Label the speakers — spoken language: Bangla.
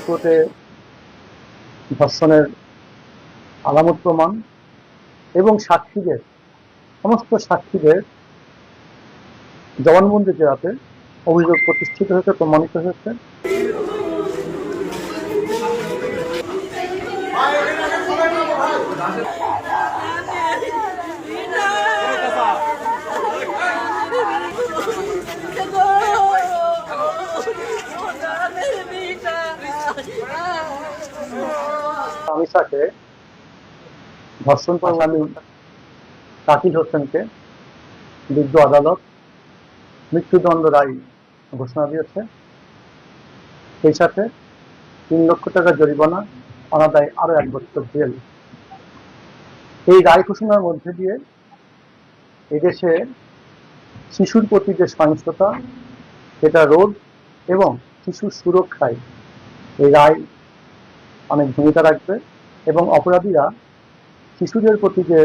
Speaker 1: কোর্টে ধর্ষণের আলামত প্রমাণ এবং সাক্ষীদের সমস্ত সাক্ষীদের জবানবন্দি দেওয়াতে অভিযোগ প্রতিষ্ঠিত হয়েছে, প্রমাণিত হয়েছে। আমিষাকে ধর্ষণ প্রমাণী শাকিল হোসেনকে বিজ্ঞ আদালত মৃত্যুদণ্ড রায় ঘোষণা দিয়েছে। সেই সাথে 3 লক্ষ টাকা জরিমানা, অনাদায়ে আরো 1 বছর জেল। এই রায় ঘোষণার মধ্যে দিয়ে এদেশে শিশুর প্রতি যে সহিংসতা সেটা রোধ এবং শিশুর সুরক্ষায় এই রায় অনেক ভূমিকা রাখবে এবং অপরাধীরা শিশুদের প্রতি যে